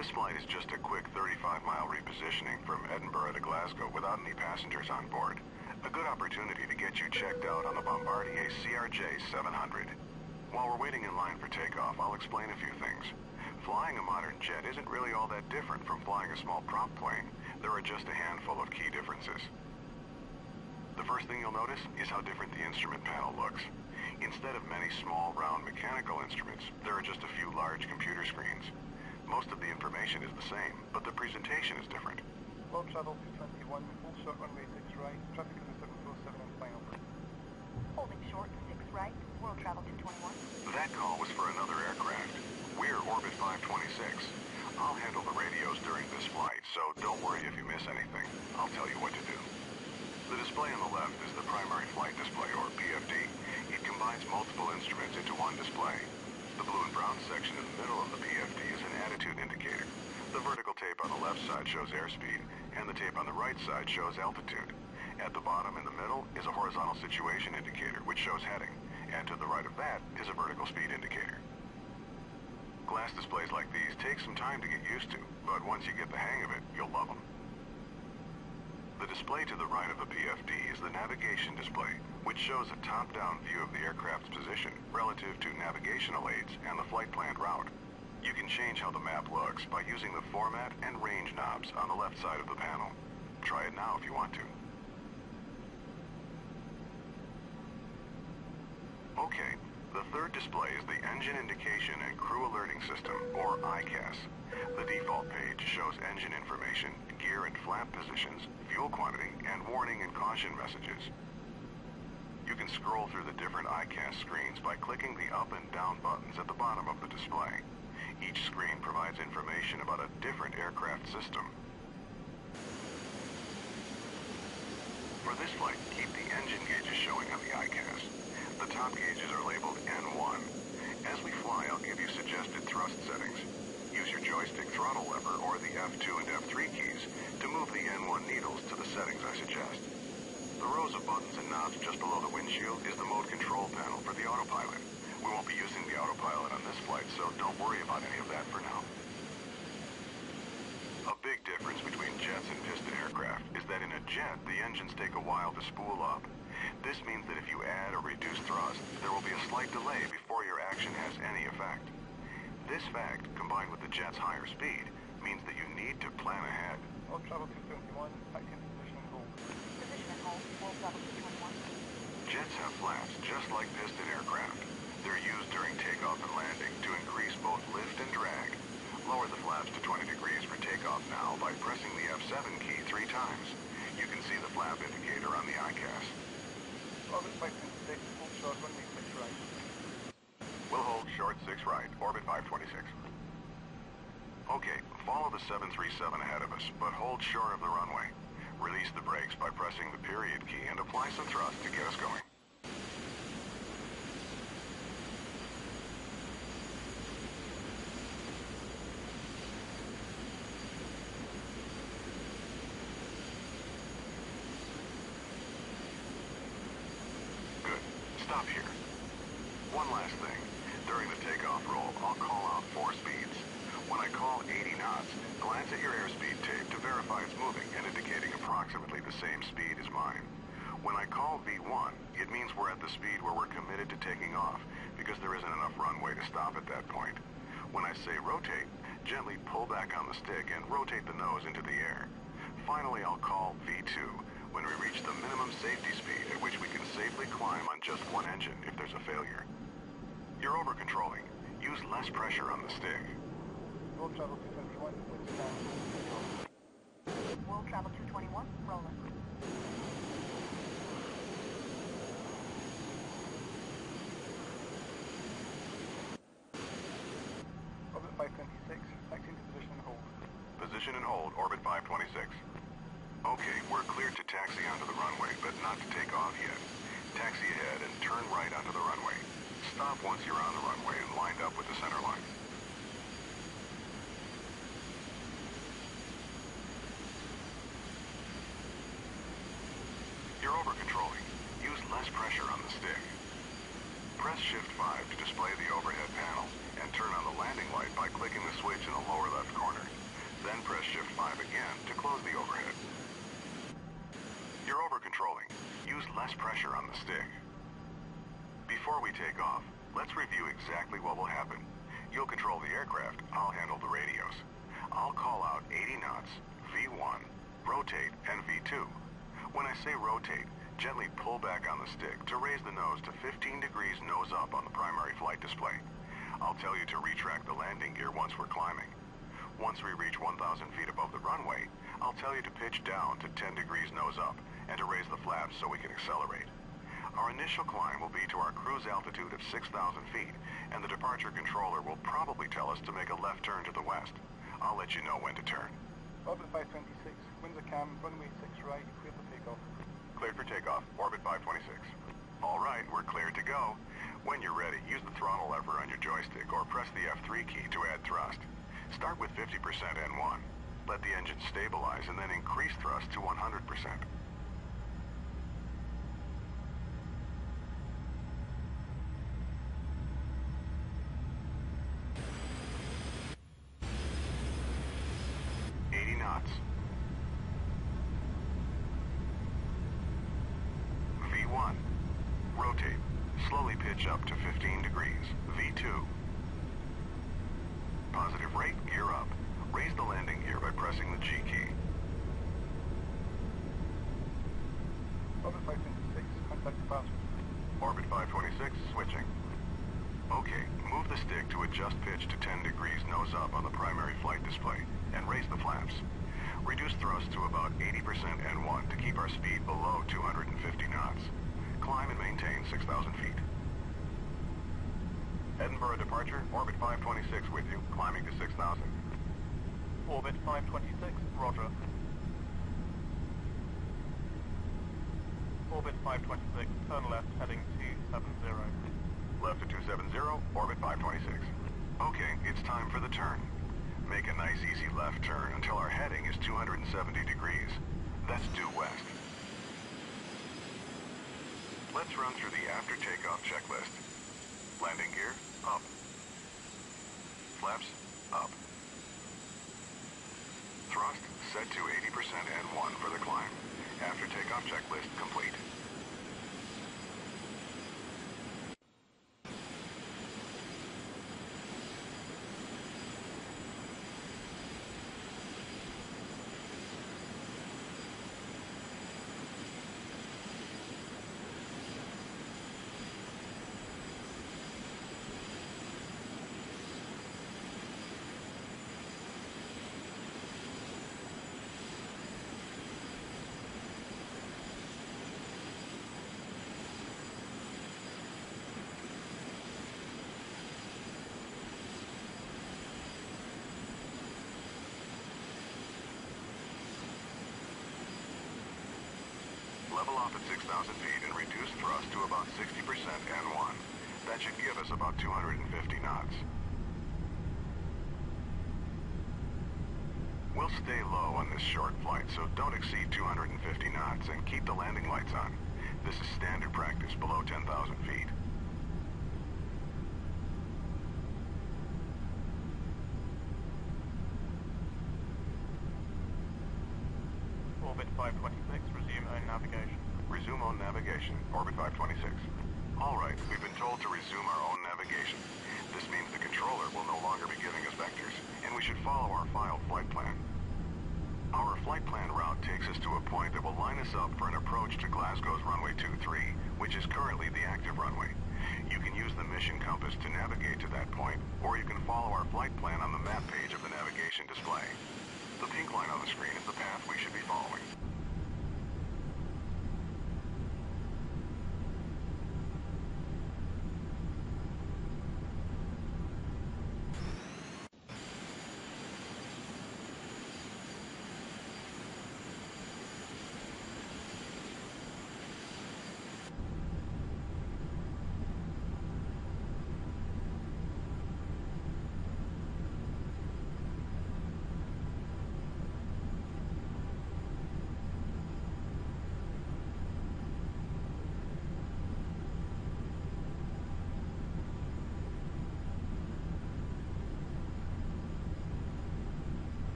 This flight is just a quick 35-mile repositioning from Edinburgh to Glasgow without any passengers on board. A good opportunity to get you checked out on the Bombardier CRJ 700. While we're waiting in line for takeoff, I'll explain a few things. Flying a modern jet isn't really all that different from flying a small prop plane. There are just a handful of key differences. The first thing you'll notice is how different the instrument panel looks. Instead of many small, round mechanical instruments, there are just a few large computer screens. Most of the information is the same, but the presentation is different. World Travel 221, hold short runway 6 right, traffic on the 747 and final. Holding short 6 right, World Travel 221. That call was for another aircraft. We're Orbit 526. I'll handle the radios during this flight, so don't worry if you miss anything. I'll tell you what to do. The display on the left is the primary flight display, or PFD. It combines multiple instruments into one display. The blue and brown section in the middle of the PFD is an attitude indicator. The vertical tape on the left side shows airspeed, and the tape on the right side shows altitude. At the bottom in the middle is a horizontal situation indicator, which shows heading, and to the right of that is a vertical speed indicator. Glass displays like these take some time to get used to, but once you get the hang of it, you'll love them. The display to the right of the PFD is the navigation display, which shows a top-down view of the aircraft's position relative to navigational aids and the flight planned route. You can change how the map looks by using the format and range knobs on the left side of the panel. Try it now if you want to. Okay, the third display is the Engine Indication and Crew Alerting System, or ICAS. The default page shows engine information, gear and flap positions, fuel quantity, and warning and caution messages. You can scroll through the different ICAS screens by clicking the up and down buttons at the bottom of the display. Each screen provides information about a different aircraft system. For this flight, keep the engine gauges showing on the ICAS. The top gauges are labeled N1. As we fly, I'll give you suggested thrust settings. Use your joystick throttle lever or the F2 and F3 keys to move the N1 needles to the settings I suggest. The rows of buttons and knobs just below the windshield is the mode control panel for the autopilot. We won't be using the autopilot on this flight, so don't worry about any of that for now. A big difference between jets and piston aircraft is that in a jet, the engines take a while to spool up. This means that if you add or reduce thrust, there will be a slight delay before your action has any effect. This fact, combined with the jet's higher speed, means that you need to plan ahead. World Travel 221, back in position and hold. Position and hold, World Travel 221. Jets have flaps just like piston aircraft. They're used during takeoff and landing to increase both lift and drag. Lower the flaps to 20 degrees for takeoff now by pressing the F7 key 3 times. You can see the flap indicator on the ICAS. Orbit 526, hold short runway 6 right. We'll hold short 6 right, Orbit 526. Okay, follow the 737 ahead of us, but hold short of the runway. Release the brakes by pressing the period key and apply some thrust to get us going. Good. Stop here. One last thing. During the takeoff roll, I'll call out 4 speeds. When I call 80 knots, glance at your airspeed tape to verify it's moving and indicating approximately the same speed as mine. When I call V1, it means we're at the speed where we're committed to taking off, because there isn't enough runway to stop at that point. When I say rotate, gently pull back on the stick and rotate the nose into the air. Finally, I'll call V2, when we reach the minimum safety speed at which we can safely climb on just one engine if there's a failure. You're over-controlling. Use less pressure on the stick. World Travel 221, winds down. World Travel 221, rolling. Orbit 526, back into position and hold. Position and hold, Orbit 526. Okay, we're cleared to taxi onto the runway, but not to take off yet. Taxi ahead and turn right onto the runway. Stop once you're on the runway and lined up with the center line. You're over-controlling. Use less pressure on the stick. Press Shift 5 to display the overhead panel, and turn on the landing light by clicking the switch in the lower left corner. Then press Shift 5 again to close the overhead. You're over-controlling. Use less pressure on the stick. Before we take off, let's review exactly what will happen. You'll control the aircraft, I'll handle the radios. I'll call out 80 knots, V1, rotate, and V2. When I say rotate, gently pull back on the stick to raise the nose to 15 degrees nose up on the primary flight display. I'll tell you to retract the landing gear once we're climbing. Once we reach 1,000 feet above the runway, I'll tell you to pitch down to 10 degrees nose up and to raise the flaps so we can accelerate. Our initial climb will be to our cruise altitude of 6,000 feet, and the departure controller will probably tell us to make a left turn to the west. I'll let you know when to turn. Orbit 526, Windsor Cam, runway 6 right, clear for takeoff. Cleared for takeoff, orbit 526. All right, we're cleared to go. When you're ready, use the throttle lever on your joystick or press the F3 key to add thrust. Start with 50% N1. Let the engine stabilize and then increase thrust to 100%. V1. Rotate. Slowly pitch up to 15 degrees. V2. Positive rate, gear up. Raise the landing gear by pressing the G key. Orbit 526, contact departure. Orbit 526, switching. Okay, move the stick to adjust pitch to 10 degrees nose up on the primary flight display, and raise the flaps. Reduce thrust to about 80% N1 to keep our speed below 250 knots. Climb and maintain 6,000 feet. Edinburgh departure, orbit 526 with you, climbing to 6,000. Orbit 526, roger. Orbit 526, turn left, heading 270. Left to 270, orbit 526. Okay, it's time for the turn. Make a nice easy left turn until our heading is 270 degrees. That's due west. Let's run through the after takeoff checklist. Landing gear, up. Flaps, up. Thrust set to 80% N1 for the climb. After takeoff checklist complete. Level off at 6,000 feet and reduce thrust to about 60% N1. That should give us about 250 knots. We'll stay low on this short flight, so don't exceed 250 knots and keep the landing lights on. This is standard practice below 10,000 feet. Orbit 526, resume own navigation. Resume own navigation, orbit 526. All right, we've been told to resume our own navigation. This means the controller will no longer be giving us vectors, and we should follow our filed flight plan. Our flight plan route takes us to a point that will line us up for an approach to Glasgow's runway 23, which is currently the active runway. You can use the mission compass to navigate to that point, or you can follow our flight plan on the map page of the navigation display. The pink line on the screen is the path we should be following.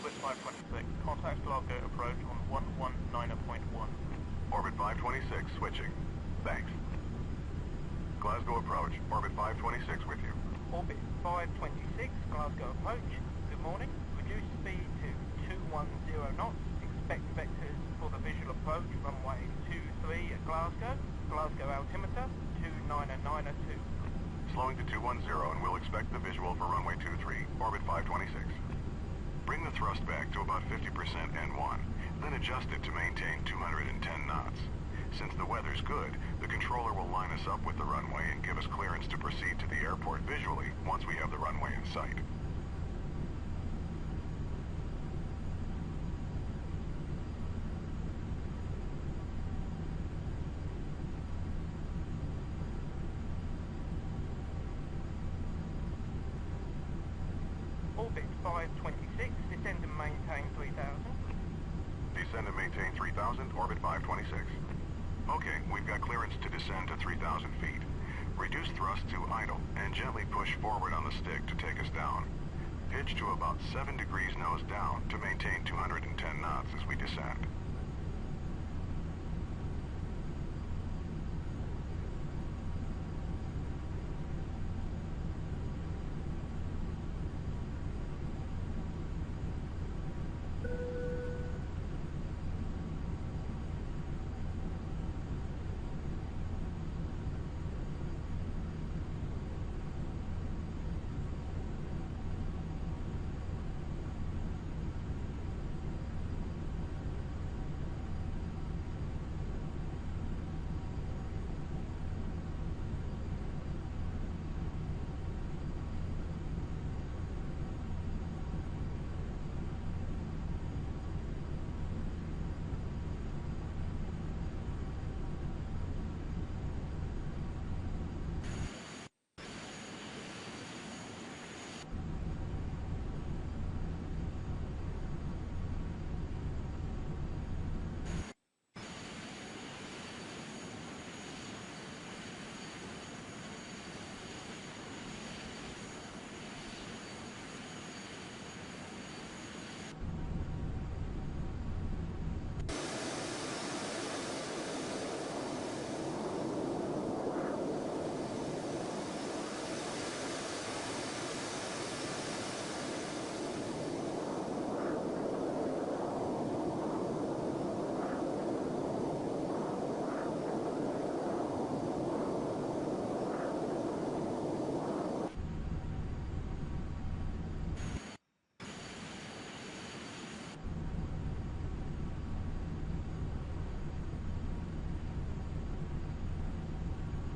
Orbit 526, contact Glasgow approach on 119.1. Orbit 526, switching. Thanks. Glasgow approach, Orbit 526 with you. Orbit 526, Glasgow approach. Good morning. Reduce speed to 210 knots. Expect vectors for the visual approach, runway 23 at Glasgow. Glasgow altimeter 29902. Slowing to 210 and we'll expect the visual for runway 23, Orbit 526. Bring the thrust back to about 50% N1, then adjust it to maintain 210 knots. Since the weather's good, the controller will line us up with the runway and give us clearance to proceed to the airport visually once we have the runway in sight. Orbit 526, descend and maintain 3000. Descend and maintain 3,000, Orbit 526. Okay, we've got clearance to descend to 3,000 feet. Reduce thrust to idle and gently push forward on the stick to take us down. Pitch to about 7 degrees nose down to maintain 210 knots as we descend.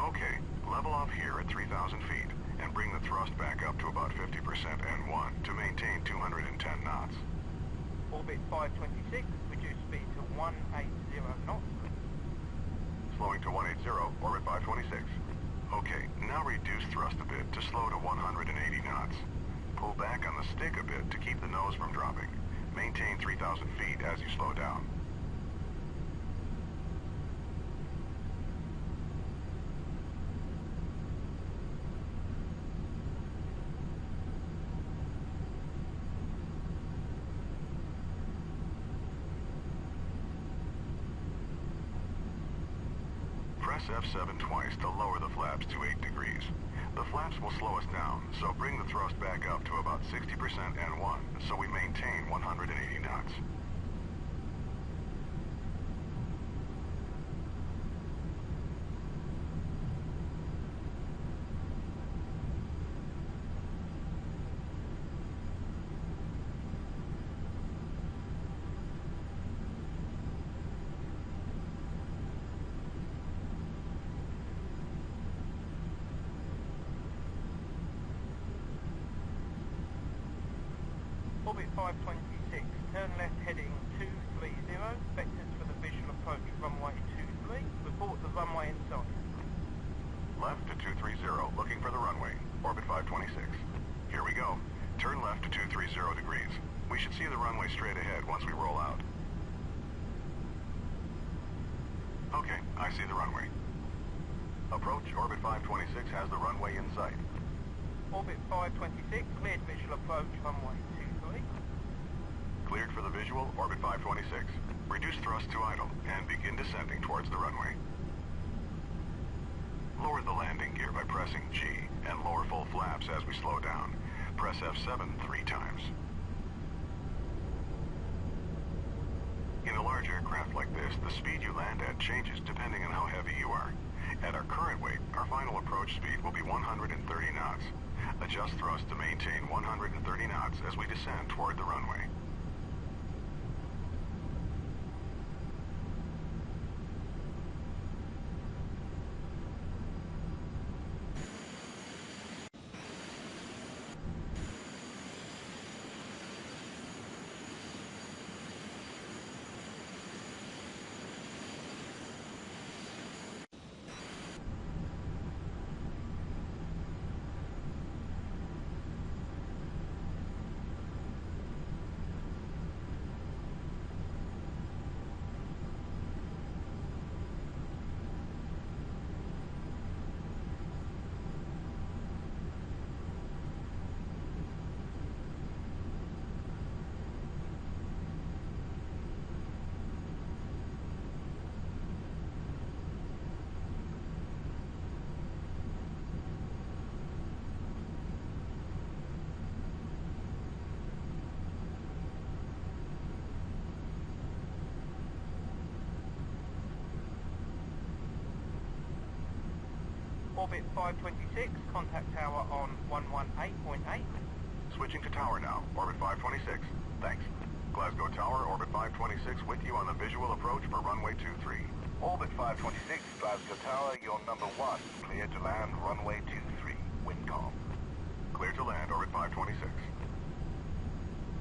Okay, level off here at 3,000 feet and bring the thrust back up to about 50% N1 to maintain 210 knots. Orbit 526, reduce speed to 180 knots. Slowing to 180, Orbit 526. Okay, now reduce thrust a bit to slow to 180 knots. Pull back on the stick a bit to keep the nose from dropping. Maintain 3,000 feet as you slow down. Press F7 twice to lower the flaps to 8 degrees. The flaps will slow us down, so bring the thrust back up to about 60% N1, so we maintain 180 knots. Orbit 526, turn left heading 230, vectors for the visual approach runway 23, report the runway in sight. Left to 230, looking for the runway, Orbit 526. Here we go. Turn left to 230 degrees. We should see the runway straight ahead once we roll out. Okay, I see the runway. Approach, Orbit 526 has the runway in sight. Orbit 526, cleared visual approach runway 23. Cleared for the visual, orbit 526. Reduce thrust to idle and begin descending towards the runway. Lower the landing gear by pressing G and lower full flaps as we slow down. Press F7 3 times. In a large aircraft like this, the speed you land at changes depending on how heavy you are. At our current weight, our final approach speed will be 130 knots. Adjust thrust to maintain 130 knots as we descend toward the runway. Orbit 526, contact tower on 118.8. Switching to tower now, orbit 526. Thanks. Glasgow Tower, orbit 526 with you on the visual approach for runway 23. Orbit 526, Glasgow Tower, you're number 1. Clear to land, runway 23. Windcom. Clear to land, orbit 526.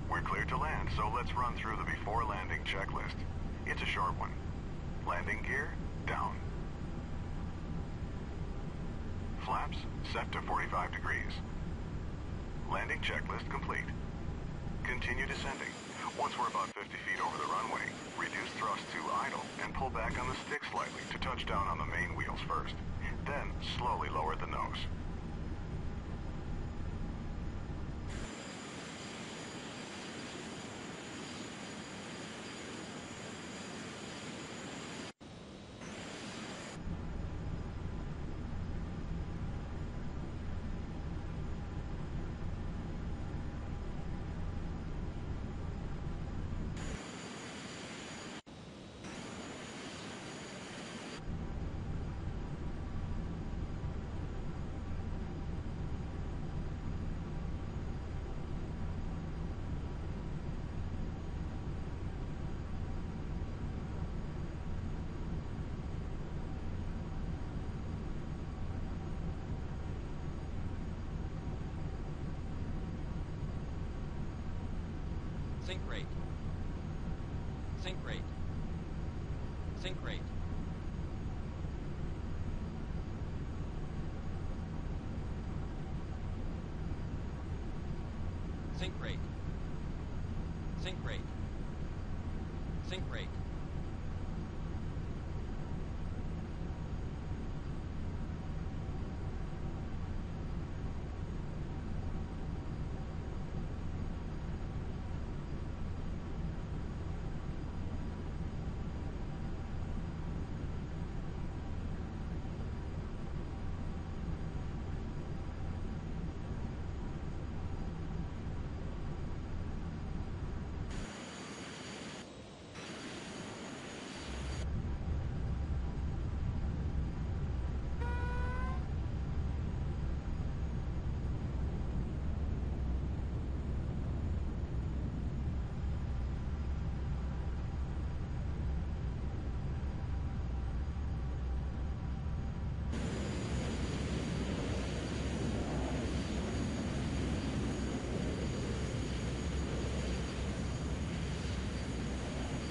We're clear to land, so let's run through the before landing checklist. It's a short one. Landing gear, down. Flaps set to 45 degrees. Landing checklist complete. Continue descending. Once we're about 50 feet over the runway, reduce thrust to idle and pull back on the stick slightly to touch down on the main wheels first. Then slowly lower the nose. Sync rate. Sync rate. Sync rate. Sync rate. Sync rate. Sync rate.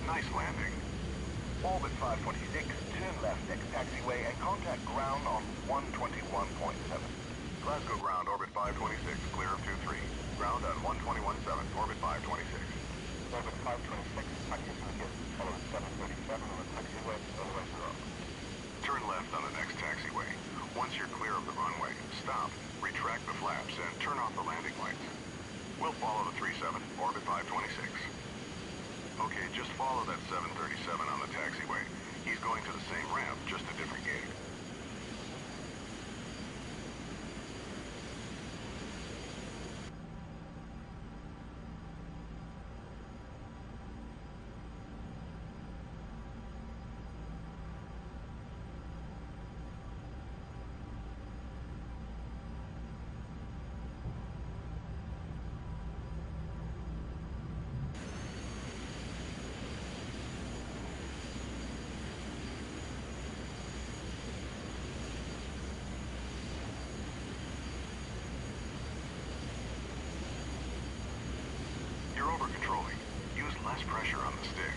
Nice landing. Orbit 526, turn left next taxiway and contact ground on 121.7. Glasgow ground, orbit 526, clear of 23. Ground on 121.7, orbit 526. Orbit 526, taxi to follow 737 on the taxiway, otherwise you're up. Turn left on the next taxiway. Once you're clear of the runway, stop, retract the flaps, and turn off the landing lights. We'll follow the 37, orbit 526. Okay, just follow that 737 on the taxiway. He's going to the same ramp, just a different gate. You're over-controlling. Use less pressure on the stick.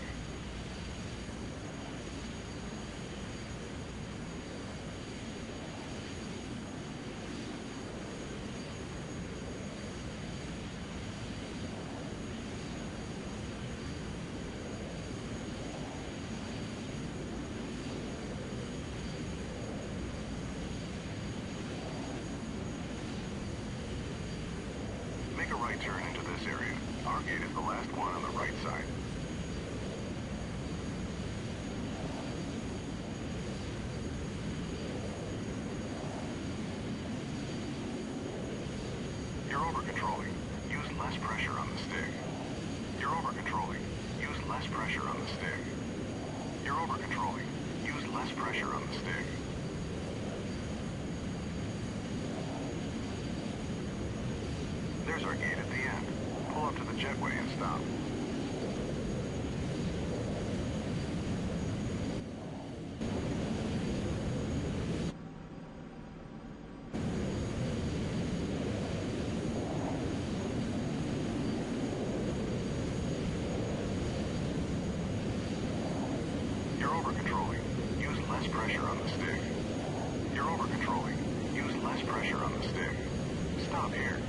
Make a right turn into this area. Our gate is the last one on the right side. You're over-controlling. Use less pressure on the stick. You're over-controlling. Use less pressure on the stick. You're over-controlling. Use less pressure on the stick. There's our gate at the end. Pull up to the jetway and stop. You're over-controlling. Use less pressure on the stick. You're over-controlling. Use less pressure on the stick. Stop here.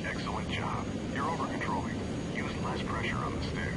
Excellent job. You're over-controlling. Use less pressure on the stick.